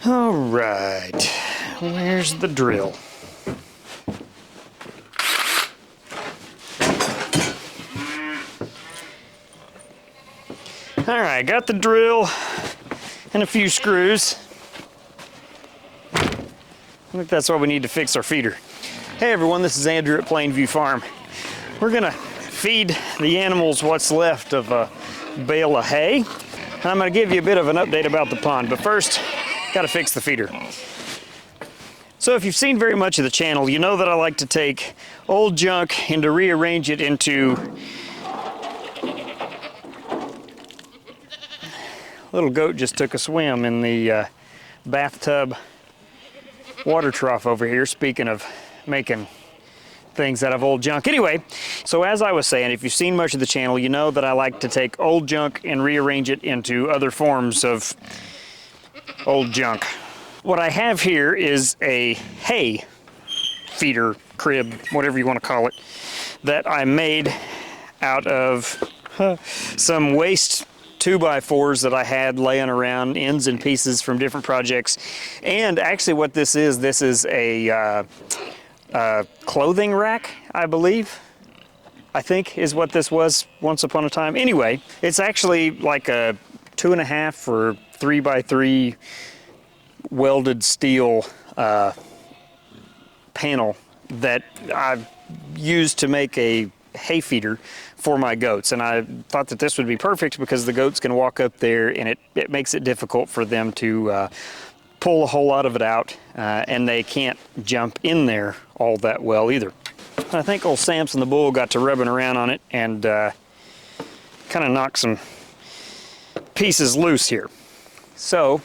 All right, where's the drill? All right, got the drill and a few screws. I think that's what we need to fix our feeder. Hey everyone, this is Andrew at Plainview Farm. We're gonna feed the animals what's left of a bale of hay. And I'm gonna give you a bit of an update about the pond, but first, gotta fix the feeder. So if you've seen very much of the channel, you know that I like to take old junk and to rearrange it into little goat just took a swim in the bathtub water trough over here, speaking of making things out of old junk. Anyway, so as I was saying, if you've seen much of the channel, you know that I like to take old junk and rearrange it into other forms of old junk. What I have here is a hay feeder, crib, whatever you want to call it, that I made out of some waste 2x4s that I had laying around, ends and pieces from different projects. And actually what this is a clothing rack, I believe. I think is what this was once upon a time. Anyway, it's actually like a 2.5 or 3x3 welded steel panel that I've used to make a hay feeder for my goats, and I thought that this would be perfect because the goats can walk up there and it makes it difficult for them to pull a whole lot of it out, and they can't jump in there all that well either. I think old Samson the bull got to rubbing around on it and kind of knocked some pieces loose here. So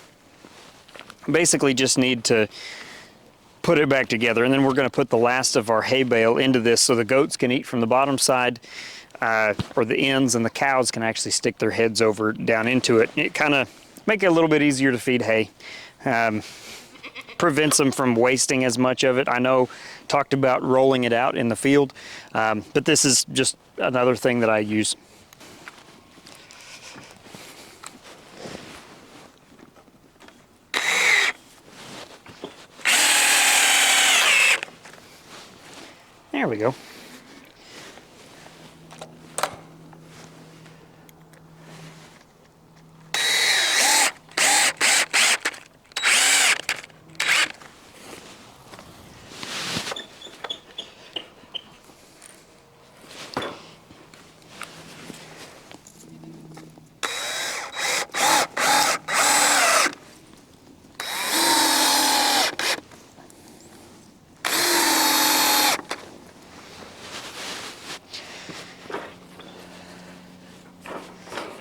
basically just need to put it back together, and then we're going to put the last of our hay bale into this so the goats can eat from the bottom side, or the ends, and the cows can actually stick their heads over down into it. It kind of make it a little bit easier to feed hay. Prevents them from wasting as much of it. I know talked about rolling it out in the field, but this is just another thing that I use. There we go.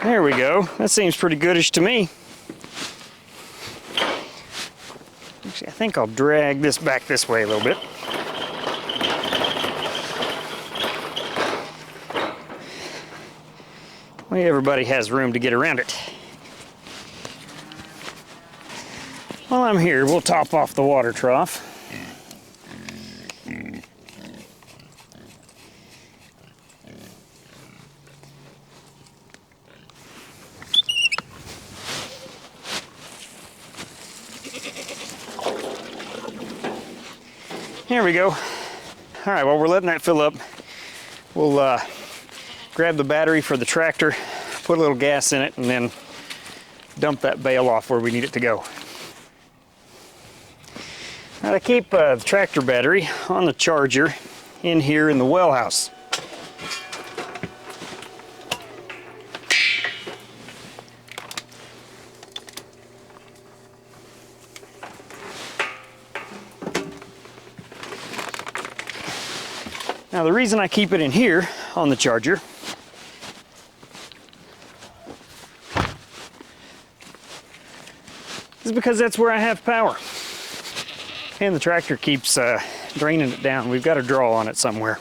There we go. That seems pretty goodish to me. Actually, I think I'll drag this back this way a little bit. Way everybody has room to get around it. While I'm here, we'll top off the water trough. There we go. All right, while we're letting that fill up, we'll grab the battery for the tractor, put a little gas in it, and then dump that bale off where we need it to go. Now to keep the tractor battery on the charger in here in the well house. Now the reason I keep it in here on the charger is because that's where I have power. And the tractor keeps draining it down. We've got a draw on it somewhere.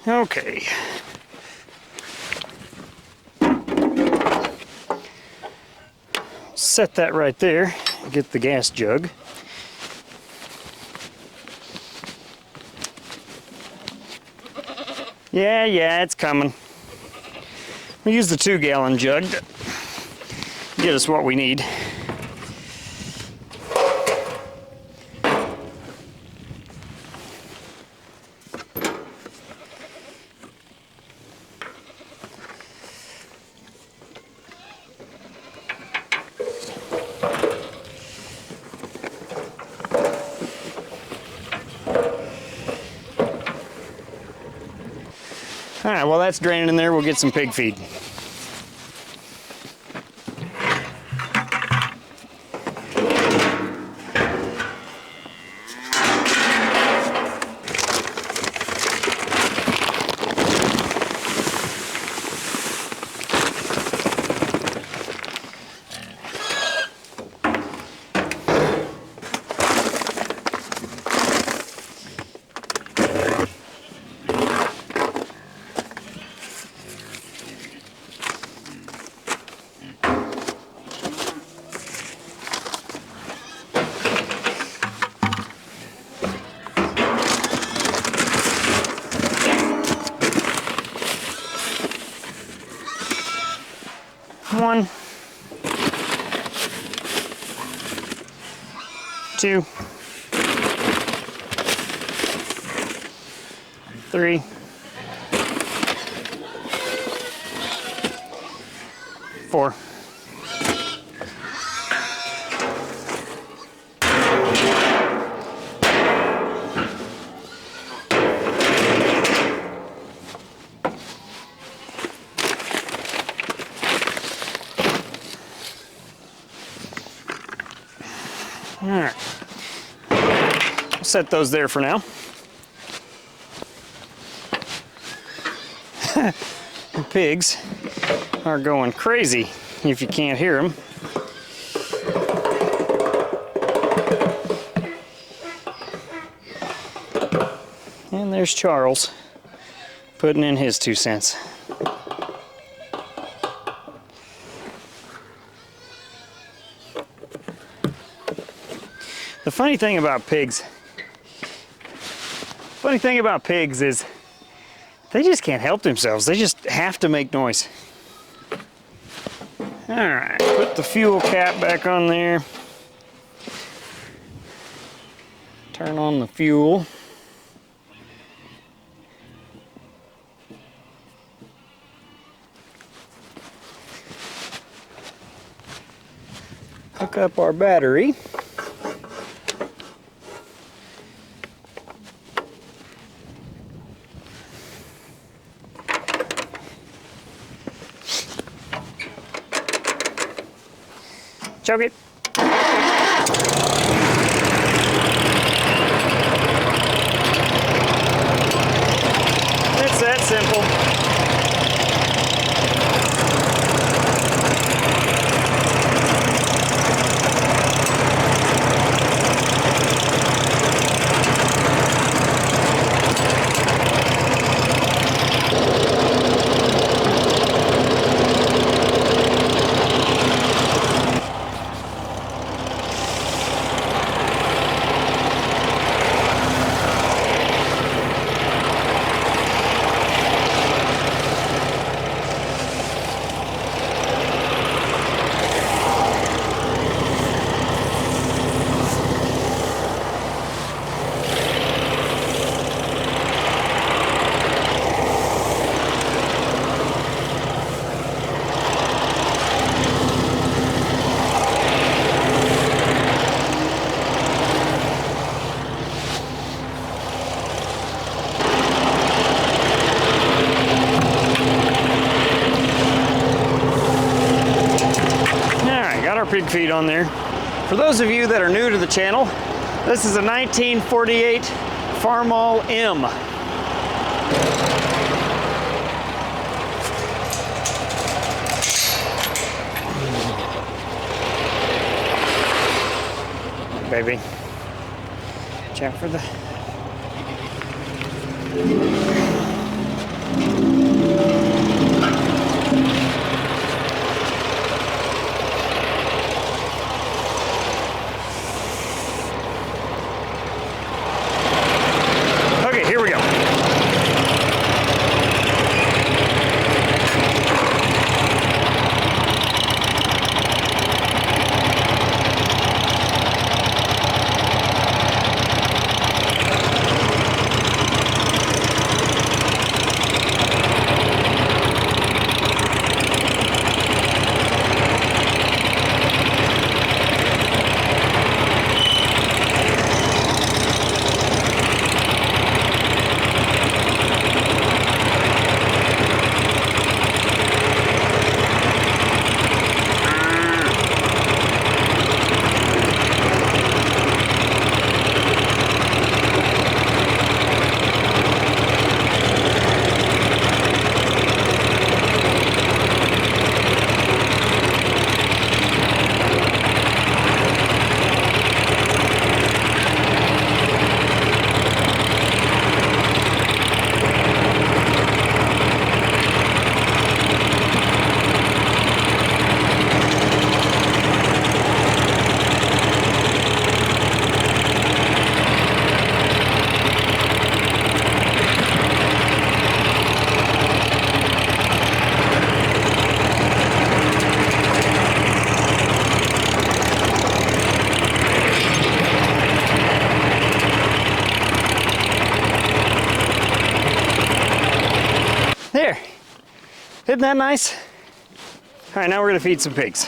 Okay. Set that right there. Get the gas jug. Yeah, it's coming. We'll use the 2-gallon jug to get us what we need. All right, while that's draining in there, we'll get some pig feed. One, two, three, four, all right, I'll set those there for now. The pigs are going crazy if you can't hear them. And there's Charles putting in his 2 cents. The funny thing about pigs is they just can't help themselves. They just have to make noise. All right, put the fuel cap back on there. Turn on the fuel. Hook up our battery. Choke it. It's that simple. Pig feed on there. For those of you that are new to the channel, this is a 1948 Farmall M. Baby, watch out for the Isn't that nice? All right, now we're gonna feed some pigs.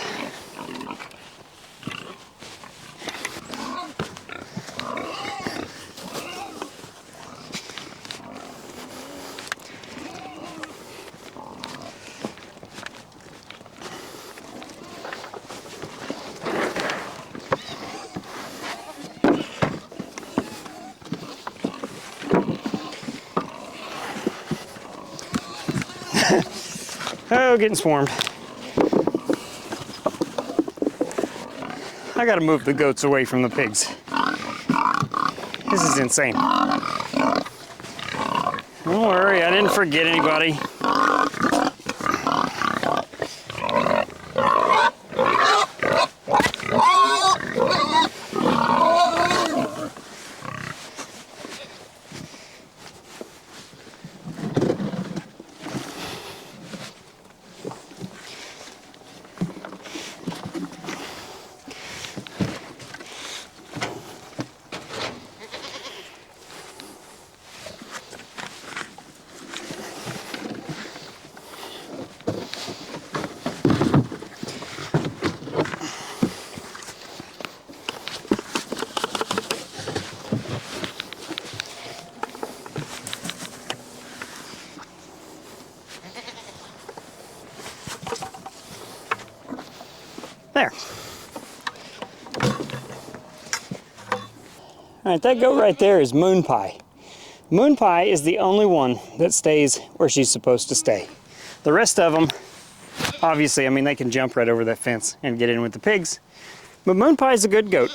Oh, getting swarmed. I gotta move the goats away from the pigs. This is insane. Don't worry, I didn't forget anybody. There. All right, that goat right there is Moon Pie. Moon Pie is the only one that stays where she's supposed to stay. The rest of them, obviously, I mean, they can jump right over that fence and get in with the pigs. But Moon Pie is a good goat.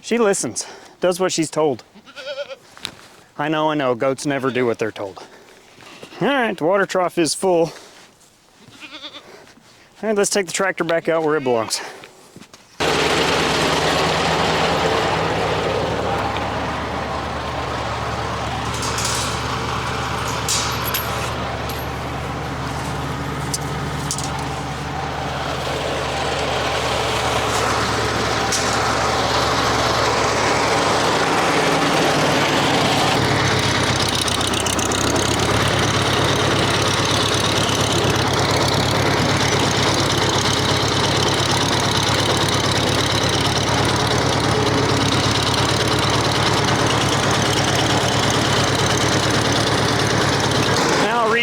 She listens, does what she's told. I know, goats never do what they're told. All right, the water trough is full. All right, let's take the tractor back out where it belongs.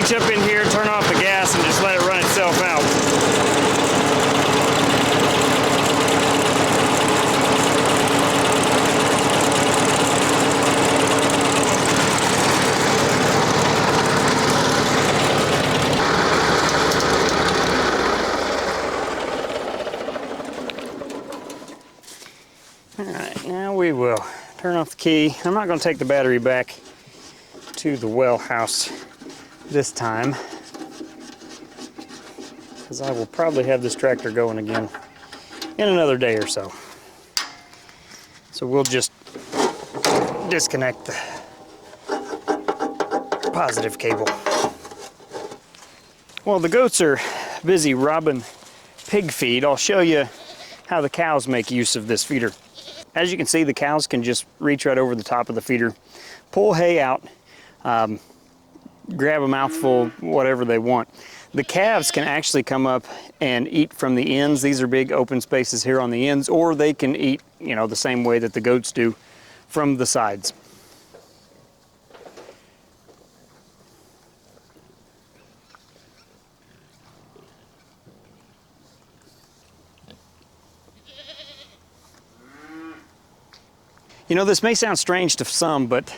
Up in here, turn off the gas, and just let it run itself out. All right, now we will turn off the key. I'm not going to take the battery back to the well house this time, because I will probably have this tractor going again in another day or so. So we'll just disconnect the positive cable. While the goats are busy robbing pig feed, I'll show you how the cows make use of this feeder. As you can see, the cows can just reach right over the top of the feeder, pull hay out, grab a mouthful, whatever they want. The calves can actually come up and eat from the ends. These are big open spaces here on the ends, or they can eat, you know, the same way that the goats do from the sides. You know, this may sound strange to some, but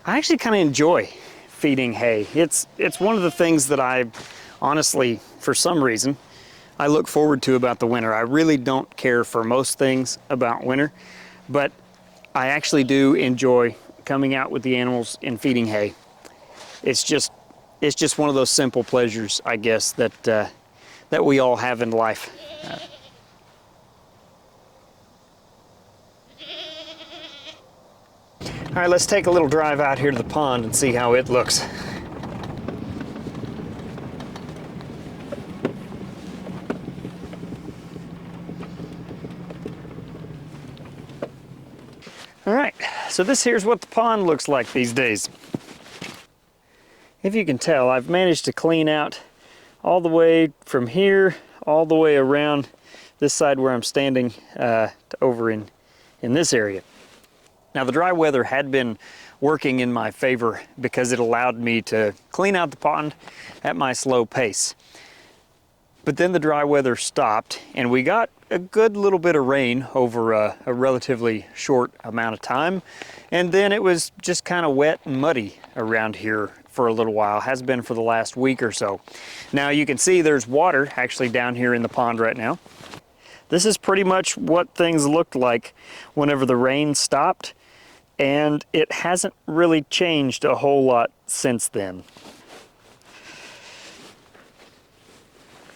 I actually kind of enjoy feeding hay. It's one of the things that I honestly, for some reason, I look forward to about the winter. I really don't care for most things about winter, but I actually do enjoy coming out with the animals and feeding hay. It's just one of those simple pleasures, I guess, that we all have in life. All right, let's take a little drive out here to the pond and see how it looks. All right, so this here's what the pond looks like these days. If you can tell, I've managed to clean out all the way from here, all the way around this side where I'm standing to over in this area. Now the dry weather had been working in my favor because it allowed me to clean out the pond at my slow pace. But then the dry weather stopped and we got a good little bit of rain over a relatively short amount of time. And then it was just kind of wet and muddy around here for a little while, has been for the last week or so. Now you can see there's water actually down here in the pond right now. This is pretty much what things looked like whenever the rain stopped, and it hasn't really changed a whole lot since then.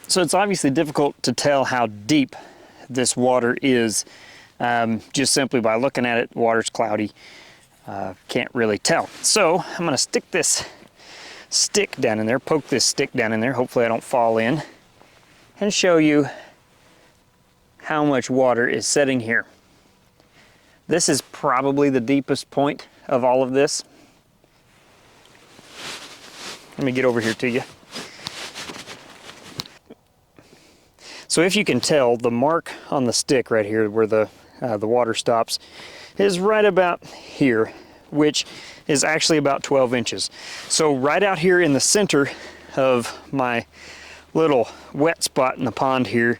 So it's obviously difficult to tell how deep this water is just simply by looking at it. Water's cloudy, can't really tell. So I'm gonna stick this stick down in there, poke this stick down in there, hopefully I don't fall in, and show you how much water is sitting here. This is probably the deepest point of all of this. Let me get over here to you. So if you can tell, the mark on the stick right here where the water stops is right about here, which is actually about 12 inches. So right out here in the center of my little wet spot in the pond here,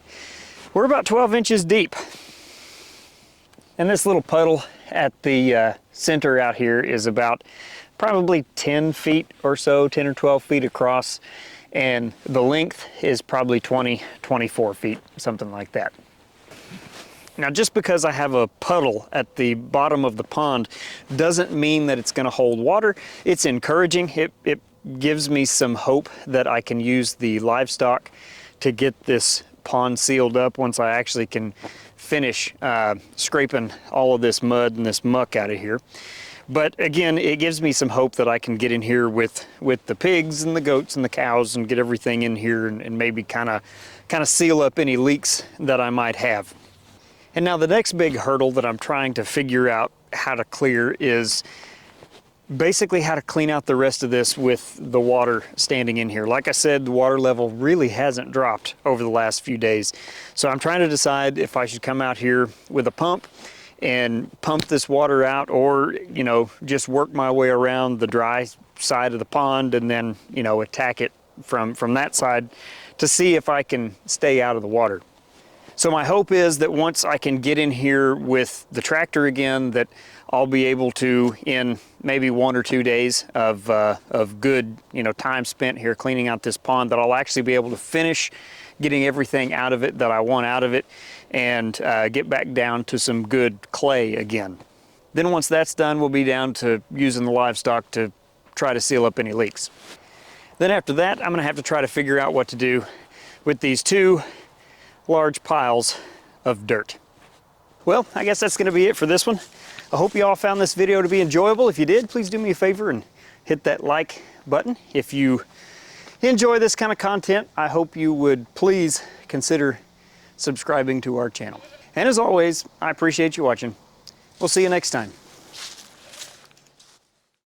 we're about 12 inches deep. And this little puddle at the center out here is about probably 10 feet or so, 10 or 12 feet across. And the length is probably 20, 24 feet, something like that. Now, just because I have a puddle at the bottom of the pond doesn't mean that it's gonna hold water. It's encouraging. It gives me some hope that I can use the livestock to get this pond sealed up once I actually can finish scraping all of this mud and this muck out of here. But again, it gives me some hope that I can get in here with the pigs and the goats and the cows and get everything in here and maybe kind of seal up any leaks that I might have. And now the next big hurdle that I'm trying to figure out how to clear is basically how to clean out the rest of this with the water standing in here. Like I said, the water level really hasn't dropped over the last few days. So I'm trying to decide if I should come out here with a pump and pump this water out, or, you know, just work my way around the dry side of the pond and then, you know, attack it from that side to see if I can stay out of the water. So my hope is that once I can get in here with the tractor again, that I'll be able to, in maybe 1 or 2 days of good, you know, time spent here cleaning out this pond, that I'll actually be able to finish getting everything out of it that I want out of it and get back down to some good clay again. Then once that's done, we'll be down to using the livestock to try to seal up any leaks. Then after that, I'm gonna have to try to figure out what to do with these 2 large piles of dirt. Well, I guess that's gonna be it for this one. I hope you all found this video to be enjoyable. If you did, please do me a favor and hit that like button. If you enjoy this kind of content, I hope you would please consider subscribing to our channel. And as always, I appreciate you watching. We'll see you next time.